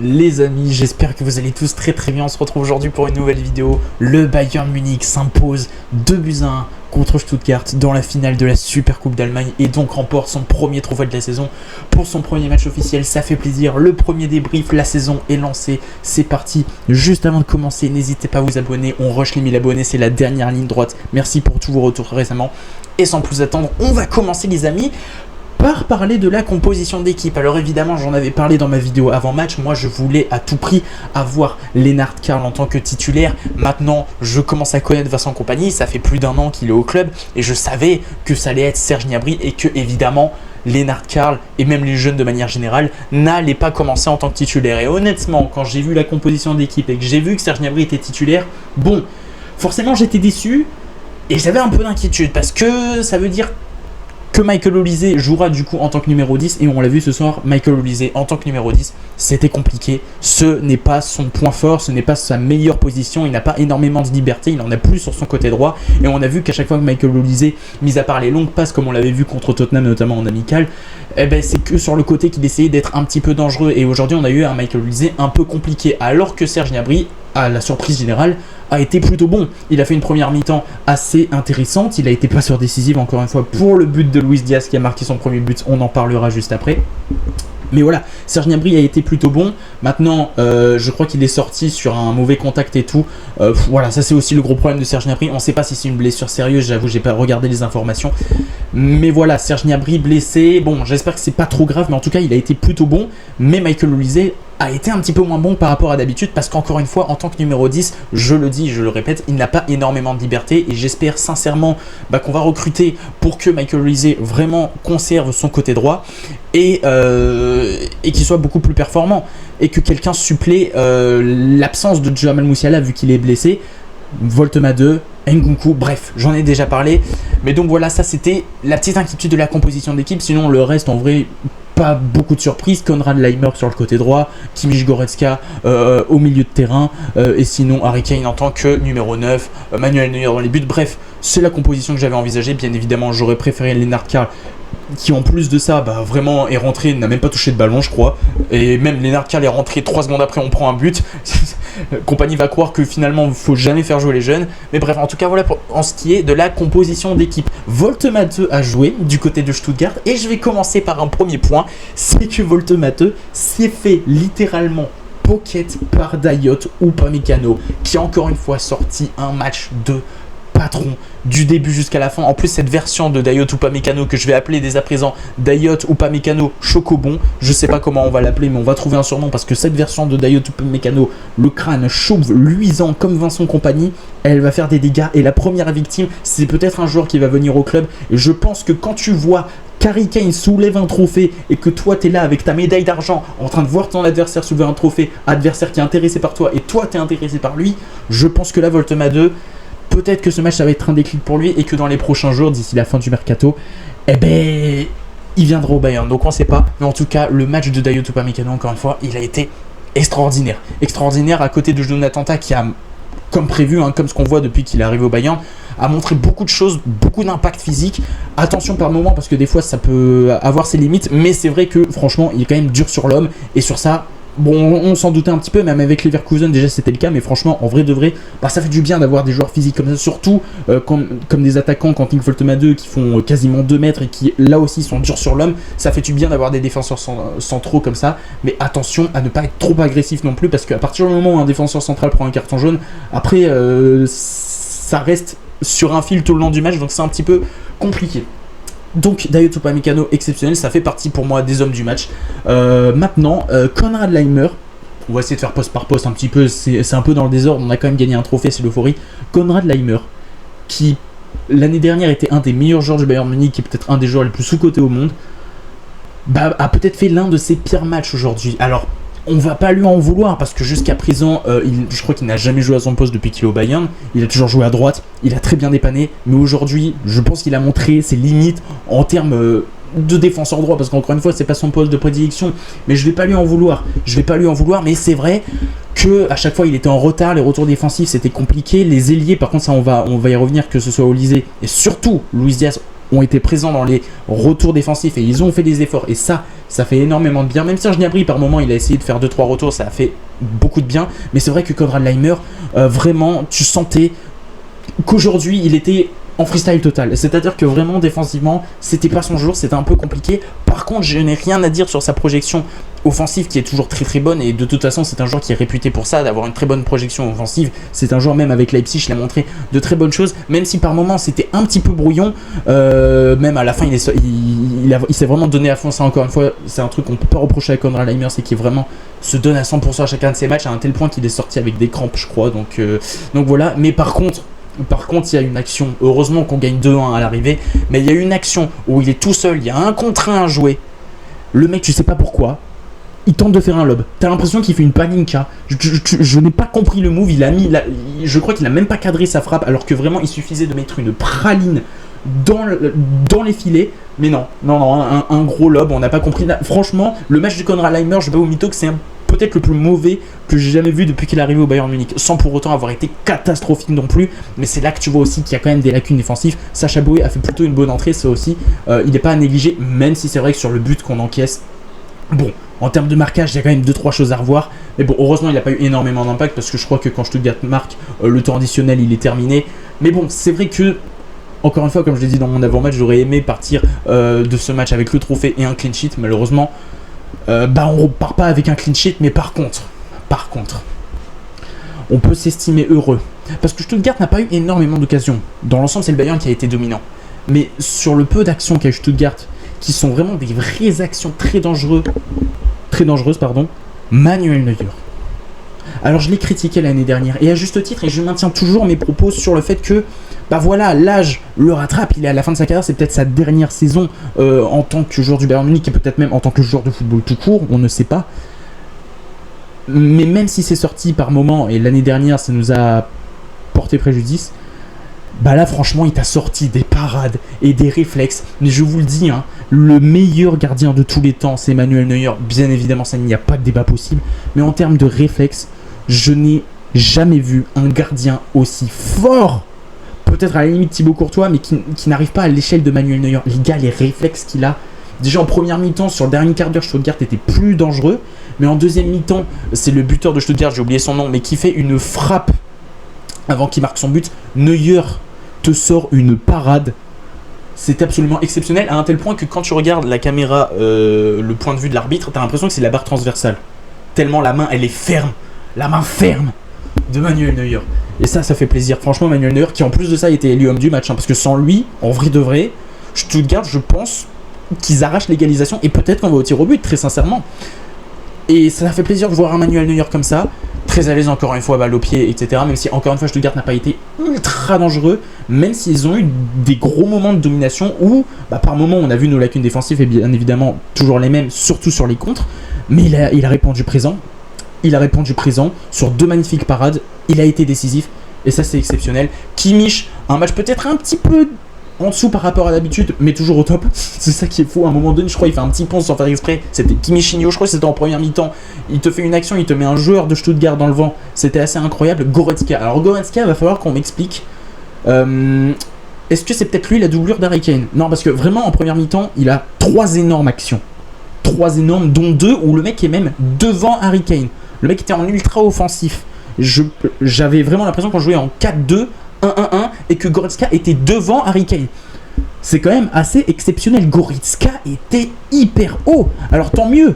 Les amis, j'espère que vous allez tous très bien. On se retrouve aujourd'hui pour une nouvelle vidéo. Le Bayern Munich s'impose 2-1 contre Stuttgart dans la finale de la Super Coupe d'Allemagne et donc remporte son premier trophée de la saison pour son premier match officiel. Ça fait plaisir. Le premier débrief, la saison est lancée. C'est parti. Juste avant de commencer, n'hésitez pas à vous abonner. On rush les 1000 abonnés, c'est la dernière ligne droite. Merci pour tous vos retours récemment. Et sans plus attendre, on va commencer les amis par parler de la composition d'équipe. Alors évidemment, j'en avais parlé dans ma vidéo avant-match. Moi, je voulais à tout prix avoir Lennart Karl en tant que titulaire. Maintenant, je commence à connaître Vincent Kompany. Ça fait plus d'un an qu'il est au club et je savais que ça allait être Serge Gnabry et que évidemment, Lennart Karl et même les jeunes de manière générale n'allaient pas commencer en tant que titulaire. Et honnêtement, quand j'ai vu la composition d'équipe et que j'ai vu que Serge Gnabry était titulaire, bon, forcément j'étais déçu et j'avais un peu d'inquiétude parce que ça veut dire que Michael Olise jouera du coup en tant que numéro 10 et on l'a vu ce soir, Michael Olise en tant que numéro 10, c'était compliqué, ce n'est pas son point fort, ce n'est pas sa meilleure position, il n'a pas énormément de liberté, il en a plus sur son côté droit et on a vu qu'à chaque fois que Michael Olise, mis à part les longues passes comme on l'avait vu contre Tottenham notamment en amical, c'est que sur le côté qu'il essayait d'être un petit peu dangereux et aujourd'hui on a eu un Michael Olise un peu compliqué alors que Serge Gnabry, à la surprise générale, a été plutôt bon. Il a fait une première mi-temps assez intéressante. Il a été passeur décisif encore une fois pour le but de Luis Diaz qui a marqué son premier but. On en parlera juste après. Mais voilà, Serge Gnabry a été plutôt bon. Maintenant, je crois qu'il est sorti sur un mauvais contact et tout. Voilà, ça c'est aussi le gros problème de Serge Gnabry. On ne sait pas si c'est une blessure sérieuse, j'avoue, j'ai pas regardé les informations. Mais voilà, Serge Gnabry blessé. Bon, j'espère que c'est pas trop grave, mais en tout cas, il a été plutôt bon. Mais Michael Olise a été un petit peu moins bon par rapport à d'habitude parce qu'encore une fois, en tant que numéro 10, je le dis, je le répète, il n'a pas énormément de liberté et j'espère sincèrement qu'on va recruter pour que Michael Olise vraiment conserve son côté droit et qu'il soit beaucoup plus performant et que quelqu'un supplée l'absence de Jamal Musiala vu qu'il est blessé, Voltema 2, Nkunku, bref, j'en ai déjà parlé. Mais donc voilà, ça c'était la petite inquiétude de la composition d'équipe, sinon le reste en vrai, pas beaucoup de surprises. Konrad Laimer sur le côté droit, Kimmich Goretzka au milieu de terrain et sinon Harry Kane en tant que numéro 9, Manuel Neuer dans les buts. Bref, c'est la composition que j'avais envisagée. Bien évidemment, j'aurais préféré Lennart Karl qui en plus de ça vraiment est rentré, n'a même pas touché de ballon je crois, et même Lennart Karl est rentré 3 secondes après on prend un but. Kompany va croire que finalement il ne faut jamais faire jouer les jeunes, mais bref, en tout cas voilà en ce qui est de la composition d'équipe. Voltema 2 a joué du côté de Stuttgart et je vais commencer par un premier point, c'est que Voltema 2 s'est fait littéralement pocket par Dayot Upamecano qui a encore une fois sorti un match de patron du début jusqu'à la fin. En plus, cette version de Dayot Upamecano que je vais appeler dès à présent Dayot Upamecano Chocobon, je sais pas comment on va l'appeler, mais on va trouver un surnom parce que cette version de Dayot Upamecano, le crâne chauve, luisant comme Vincent Kompany, elle va faire des dégâts et la première victime, c'est peut-être un joueur qui va venir au club. Et je pense que quand tu vois Harry Kane soulève un trophée et que toi t'es là avec ta médaille d'argent en train de voir ton adversaire soulever un trophée, adversaire qui est intéressé par toi et toi t'es intéressé par lui, je pense que la Voltema 2, peut-être que ce match ça va être un déclic pour lui et que dans les prochains jours, d'ici la fin du mercato, il viendra au Bayern. Donc on sait pas, mais en tout cas le match de Dayot Upamecano, encore une fois, il a été extraordinaire. Extraordinaire à côté de Jonathan Tah qui a, comme prévu, comme ce qu'on voit depuis qu'il est arrivé au Bayern, a montré beaucoup de choses, beaucoup d'impact physique. Attention par moment parce que des fois ça peut avoir ses limites, mais c'est vrai que franchement il est quand même dur sur l'homme et sur ça. Bon, on s'en doutait un petit peu, même avec Leverkusen déjà c'était le cas, mais franchement, en vrai de vrai, ça fait du bien d'avoir des joueurs physiques comme ça, surtout comme des attaquants quand Nick Voltema 2 qui font quasiment 2 mètres et qui là aussi sont durs sur l'homme. Ça fait du bien d'avoir des défenseurs centraux comme ça, mais attention à ne pas être trop agressif non plus, parce qu'à partir du moment où un défenseur central prend un carton jaune, après ça reste sur un fil tout le long du match, donc c'est un petit peu compliqué. Donc Dayot Upamecano exceptionnel, ça fait partie pour moi des hommes du match. Maintenant, Konrad Laimer, on va essayer de faire poste par poste un petit peu, c'est un peu dans le désordre, on a quand même gagné un trophée, c'est l'euphorie. Konrad Laimer, qui l'année dernière était un des meilleurs joueurs du Bayern Munich, qui est peut-être un des joueurs les plus sous-cotés au monde, a peut-être fait l'un de ses pires matchs aujourd'hui. Alors, on va pas lui en vouloir parce que jusqu'à présent, je crois qu'il n'a jamais joué à son poste depuis qu'il est au Bayern. Il a toujours joué à droite, il a très bien dépanné, mais aujourd'hui, je pense qu'il a montré ses limites en termes de défenseur droit, parce qu'encore une fois, c'est pas son poste de prédilection, mais je vais pas lui en vouloir. Mais c'est vrai que à chaque fois, il était en retard, les retours défensifs, c'était compliqué. Les ailiers, par contre, ça, on va y revenir, que ce soit Olise et surtout Luis Diaz. ont été présents dans les retours défensifs et ils ont fait des efforts. Et ça fait énormément de bien. Même Serge Gnabry, par moment, il a essayé de faire 2-3 retours, ça a fait beaucoup de bien. Mais c'est vrai que Konrad Laimer, vraiment, tu sentais qu'aujourd'hui, il était en freestyle total. C'est-à-dire que vraiment, défensivement, c'était pas son jour, c'était un peu compliqué. Par contre, je n'ai rien à dire sur sa projection offensive qui est toujours très très bonne. Et de toute façon, c'est un joueur qui est réputé pour ça, d'avoir une très bonne projection offensive. C'est un joueur, même avec Leipzig, il a montré de très bonnes choses. Même si par moments, c'était un petit peu brouillon. Même à la fin, il s'est vraiment donné à fond. Ça, encore une fois, c'est un truc qu'on peut pas reprocher à Konrad Laimer, c'est qu'il vraiment se donne à 100% à chacun de ses matchs, à un tel point qu'il est sorti avec des crampes, je crois. Donc voilà. Mais par contre, il y a une action, heureusement qu'on gagne 2-1 à l'arrivée, mais il y a une action où il est tout seul, il y a un contre un à jouer. Le mec, tu sais pas pourquoi, il tente de faire un lob. T'as l'impression qu'il fait une paninka. Je n'ai pas compris le move, je crois qu'il a même pas cadré sa frappe, alors que vraiment il suffisait de mettre une praline dans les filets. Mais non, un gros lob, on n'a pas compris. Franchement, le match de Konrad Laimer, je vais pas vous mytho que c'est peut-être le plus mauvais que j'ai jamais vu depuis qu'il est arrivé au Bayern Munich, sans pour autant avoir été catastrophique non plus. Mais c'est là que tu vois aussi qu'il y a quand même des lacunes défensives. Sacha Boey a fait plutôt une bonne entrée, ça aussi, il n'est pas à négliger, même si c'est vrai que sur le but qu'on encaisse, bon, en termes de marquage, il y a quand même 2-3 choses à revoir. Mais bon, heureusement, il n'a pas eu énormément d'impact, parce que je crois que quand Stuttgart marque, le temps additionnel, il est terminé. Mais bon, c'est vrai que, encore une fois, comme je l'ai dit dans mon avant-match, j'aurais aimé partir de ce match avec le trophée et un clean sheet. Malheureusement, on repart pas avec un clean sheet, mais par contre, on peut s'estimer heureux. Parce que Stuttgart n'a pas eu énormément d'occasions. Dans l'ensemble, c'est le Bayern qui a été dominant. Mais sur le peu d'actions qu'a eu Stuttgart, qui sont vraiment des vraies actions très dangereuses, Manuel Neuer. Alors je l'ai critiqué l'année dernière, et à juste titre, et je maintiens toujours mes propos sur le fait que, l'âge le rattrape, il est à la fin de sa carrière, c'est peut-être sa dernière saison en tant que joueur du Bayern Munich, et peut-être même en tant que joueur de football tout court, on ne sait pas. Mais même si c'est sorti par moment, et l'année dernière ça nous a porté préjudice, là franchement il t'a sorti des parades et des réflexes. Mais je vous le dis, le meilleur gardien de tous les temps c'est Manuel Neuer, bien évidemment ça n'y a pas de débat possible. Mais en termes de réflexes, je n'ai jamais vu un gardien aussi fort. Peut-être à la limite Thibaut Courtois, mais qui n'arrive pas à l'échelle de Manuel Neuer. Les gars, les réflexes qu'il a, déjà en première mi-temps, sur le dernier quart d'heure, Stuttgart était plus dangereux. Mais en deuxième mi-temps, c'est le buteur de Stuttgart, j'ai oublié son nom, mais qui fait une frappe avant qu'il marque son but. Neuer te sort une parade. C'est absolument exceptionnel, à un tel point que quand tu regardes la caméra, le point de vue de l'arbitre, t'as l'impression que c'est la barre transversale. Tellement la main, elle est ferme. La main ferme de Manuel Neuer. Et ça fait plaisir. Franchement, Manuel Neuer, qui en plus de ça était élu homme du match, parce que sans lui, en vrai de vrai, Stuttgart, je pense qu'ils arrachent l'égalisation, et peut-être qu'on va au tir au but, très sincèrement. Et ça fait plaisir de voir un Manuel Neuer comme ça, très à l'aise encore une fois, balle au pied, etc. Même si encore une fois Stuttgart n'a pas été ultra dangereux, même s'ils ont eu des gros moments de domination où, par moments, on a vu nos lacunes défensives, et bien évidemment toujours les mêmes, surtout sur les contres. Mais il a répondu présent. Il a répondu présent sur 2 magnifiques parades. Il a été décisif, et ça c'est exceptionnel. Kimmich, un match peut-être un petit peu en dessous par rapport à d'habitude, mais toujours au top. C'est ça qui est fou. À un moment donné, je crois, il fait un petit pont sans faire exprès. C'était Kimmichinho, je crois que c'était en première mi-temps. Il te fait une action, il te met un joueur de Stuttgart dans le vent. C'était assez incroyable. Goretzka. Alors Goretzka, va falloir qu'on m'explique. Est-ce que c'est peut-être lui la doublure d'Harry Kane? Non, parce que vraiment en première mi-temps, il a 3 énormes actions. 3 énormes, dont 2 où le mec est même devant Harry Kane. Le mec était en ultra offensif. J'avais vraiment l'impression qu'on jouait en 4-2, 1-1-1, et que Goretzka était devant Harry Kane. C'est quand même assez exceptionnel. Goretzka était hyper haut. Alors tant mieux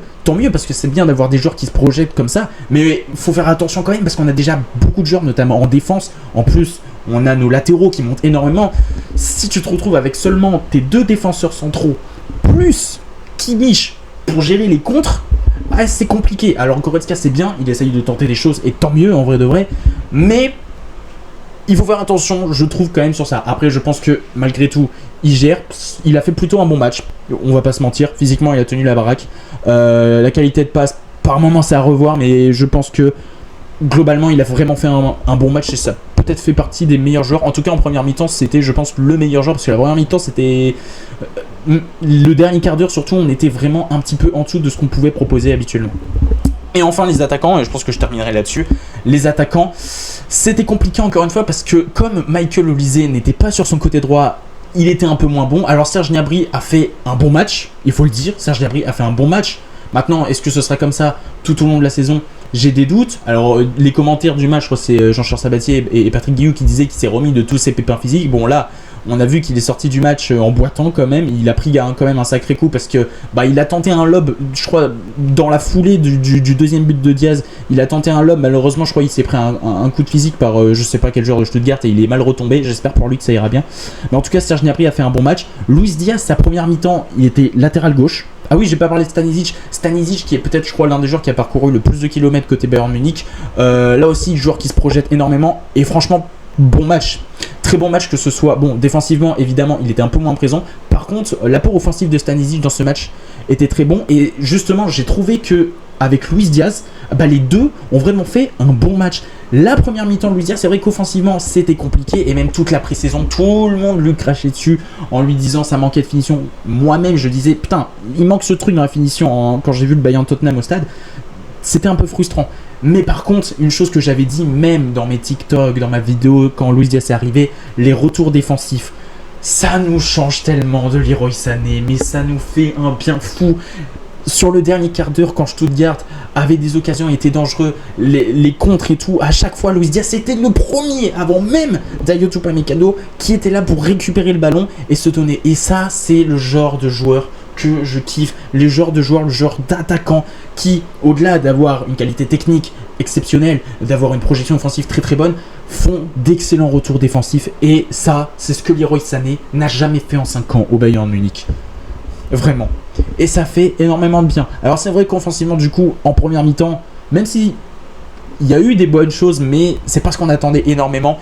parce que c'est bien d'avoir des joueurs qui se projettent comme ça, mais il faut faire attention quand même parce qu'on a déjà beaucoup de joueurs, notamment en défense. En plus, on a nos latéraux qui montent énormément. Si tu te retrouves avec seulement tes 2 défenseurs centraux, plus Kimmich pour gérer les contres, c'est compliqué. Alors Goretzka c'est bien, il essaye de tenter des choses, et tant mieux en vrai de vrai, mais il faut faire attention, je trouve, quand même sur ça. Après, je pense que malgré tout, il gère. Il a fait plutôt un bon match. On va pas se mentir. Physiquement, il a tenu la baraque. La qualité de passe, par moments, c'est à revoir. Mais je pense que globalement, il a vraiment fait un bon match. Et ça peut-être fait partie des meilleurs joueurs. En tout cas, en première mi-temps, c'était, je pense, le meilleur joueur. Parce que la première mi-temps, c'était le dernier quart d'heure, surtout, on était vraiment un petit peu en dessous de ce qu'on pouvait proposer habituellement. Et enfin les attaquants, et je pense que je terminerai là-dessus, les attaquants, c'était compliqué encore une fois parce que comme Michael Olise n'était pas sur son côté droit, il était un peu moins bon. Alors Serge Gnabry a fait un bon match, il faut le dire. Serge Gnabry a fait un bon match. Maintenant, est-ce que ce sera comme ça tout au long de la saison? J'ai des doutes. Alors, les commentaires du match, je crois que c'est Jean-Charles Sabatier et Patrick Guillou qui disaient qu'il s'est remis de tous ses pépins physiques. Bon, là, on a vu qu'il est sorti du match en boitant quand même. Il a pris quand même un sacré coup parce que il a tenté un lob, je crois, dans la foulée du deuxième but de Diaz. Il a tenté un lob. Malheureusement, je crois qu'il s'est pris un coup de physique par je sais pas quel joueur de Stuttgart et il est mal retombé. J'espère pour lui que ça ira bien. Mais en tout cas, Serge Gnabry a fait un bon match. Luis Diaz, sa première mi-temps, il était latéral gauche. Ah oui, j'ai pas parlé de Stanisic. Stanisic qui est peut-être, je crois, l'un des joueurs qui a parcouru le plus de kilomètres côté Bayern Munich. Là aussi, joueur qui se projette énormément. Et franchement, bon match. Très bon match que ce soit. Bon, défensivement, évidemment, il était un peu moins présent. Par contre, l'apport offensif de Stanisic dans ce match était très bon. Et justement, j'ai trouvé que avec Luis Diaz, les deux ont vraiment fait un bon match. La première mi-temps de Luis Diaz, c'est vrai qu'offensivement, c'était compliqué. Et même toute la pré-saison, tout le monde lui crachait dessus en lui disant ça manquait de finition. Moi-même, je disais, putain, il manque ce truc dans la finition quand j'ai vu le Bayern Tottenham au stade. C'était un peu frustrant. Mais par contre, une chose que j'avais dit même dans mes TikTok, dans ma vidéo, quand Luis Diaz est arrivé, les retours défensifs. Ça nous change tellement de Leroy Sané, mais ça nous fait un bien fou. Sur le dernier quart d'heure, quand Stuttgart avait des occasions et était dangereux, les contres et tout, à chaque fois, Luis Diaz était le premier, avant même Dayot Upamecano, qui était là pour récupérer le ballon et se donner. Et ça, c'est le genre de joueur que je kiffe, le genre d'attaquant qui, au-delà d'avoir une qualité technique exceptionnelle, d'avoir une projection offensive très très bonne, font d'excellents retours défensifs. Et ça, c'est ce que Leroy Sané n'a jamais fait en 5 ans au Bayern Munich. Vraiment. Et ça fait énormément de bien. Alors c'est vrai qu'offensivement, du coup, en première mi-temps, même si il y a eu des bonnes choses, mais c'est pas ce qu'on attendait énormément.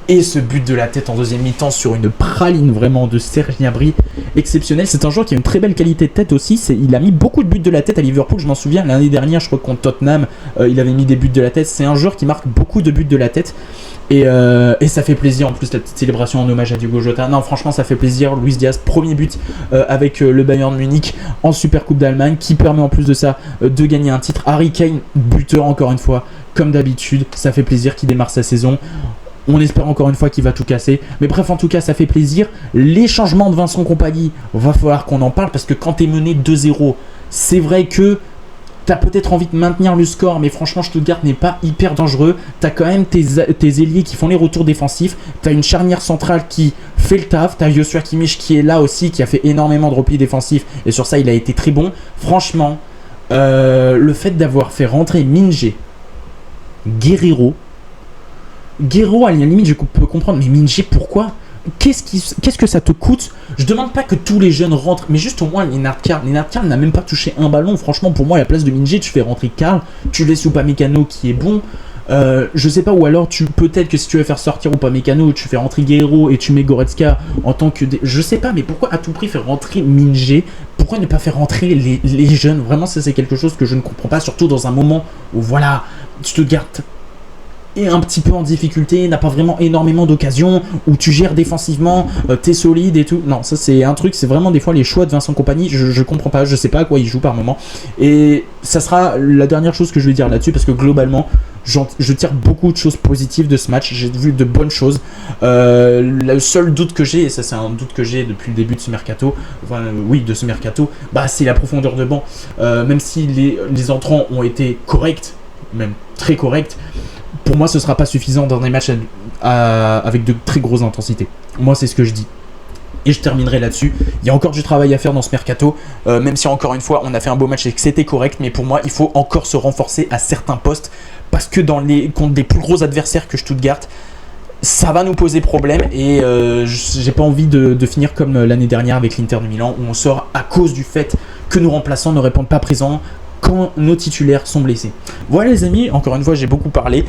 Et ce but de la tête en deuxième mi-temps sur une praline vraiment de Serge Gnabry, exceptionnel. C'est un joueur qui a une très belle qualité de tête aussi. Il a mis beaucoup de buts de la tête à Liverpool, je m'en souviens. L'année dernière, je crois contre Tottenham, il avait mis des buts de la tête. C'est un joueur qui marque beaucoup de buts de la tête. Et ça fait plaisir. En plus, la petite célébration en hommage à Diogo Jota. Non, franchement, ça fait plaisir. Luis Diaz, premier but avec le Bayern Munich en Super Coupe d'Allemagne, qui permet en plus de ça de gagner un titre. Harry Kane, buteur encore une fois, comme d'habitude. Ça fait plaisir qu'il démarre sa saison. On espère encore une fois qu'il va tout casser. Mais bref, en tout cas, ça fait plaisir. Les changements de Vincent Kompany, va falloir qu'on en parle parce que quand t'es mené 2-0, c'est vrai que t'as peut-être envie de maintenir le score, mais franchement, Stuttgart n'est pas hyper dangereux. T'as quand même tes ailiers qui font les retours défensifs. T'as une charnière centrale qui fait le taf. T'as Joshua Kimmich qui est là aussi, qui a fait énormément de replis défensifs. Et sur ça, il a été très bon. Franchement, le fait d'avoir fait rentrer Minge, Guerreiro, à la limite, je peux comprendre, mais Minge, pourquoi? Qu'est-ce que ça te coûte? Je demande pas que tous les jeunes rentrent, mais juste au moins Lennart Karl. Lennart Karl n'a même pas touché un ballon. Franchement, pour moi, à la place de Minge, tu fais rentrer Karl, tu laisses Upamecano qui est bon. Je sais pas, ou alors peut-être que si tu veux faire sortir Upamecano, tu fais rentrer Guerreiro et tu mets Goretzka en tant que... Je sais pas, mais pourquoi à tout prix faire rentrer Minge? Pourquoi ne pas faire rentrer les jeunes? Vraiment, ça c'est quelque chose que je ne comprends pas, surtout dans un moment où voilà, Stuttgart est un petit peu en difficulté, n'a pas vraiment énormément d'occasions, où tu gères défensivement, t'es solide et tout. Non, ça c'est un truc, c'est vraiment des fois les choix de Vincent Kompany, je comprends pas, je sais pas à quoi il joue par moment. Et ça sera la dernière chose que je vais dire là-dessus, parce que globalement, je tire beaucoup de choses positives de ce match, j'ai vu de bonnes choses. Le seul doute que j'ai, et ça c'est un doute que j'ai depuis le début de ce mercato, c'est la profondeur de banc. Même si les entrants ont été corrects, même très corrects, pour moi, ce ne sera pas suffisant dans des matchs avec de très grosses intensités. Moi, c'est ce que je dis. Et je terminerai là-dessus. Il y a encore du travail à faire dans ce mercato, même si encore une fois, on a fait un beau match et que c'était correct. Mais pour moi, il faut encore se renforcer à certains postes. Parce que contre des plus gros adversaires que Stuttgart, ça va nous poser problème. Et j'ai pas envie de finir comme l'année dernière avec l'Inter de Milan, où on sort à cause du fait que nos remplaçants ne répondent pas présents quand nos titulaires sont blessés. Voilà les amis, encore une fois j'ai beaucoup parlé.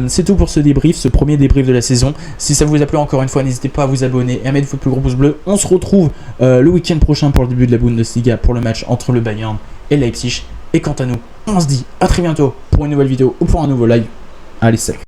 C'est tout pour ce débrief, ce premier débrief de la saison. Si ça vous a plu, encore une fois, n'hésitez pas à vous abonner et à mettre votre plus gros pouce bleu. On se retrouve le week-end prochain pour le début de la Bundesliga, pour le match entre le Bayern et Leipzig. Et quant à nous, on se dit à très bientôt pour une nouvelle vidéo ou pour un nouveau live. Allez, salut.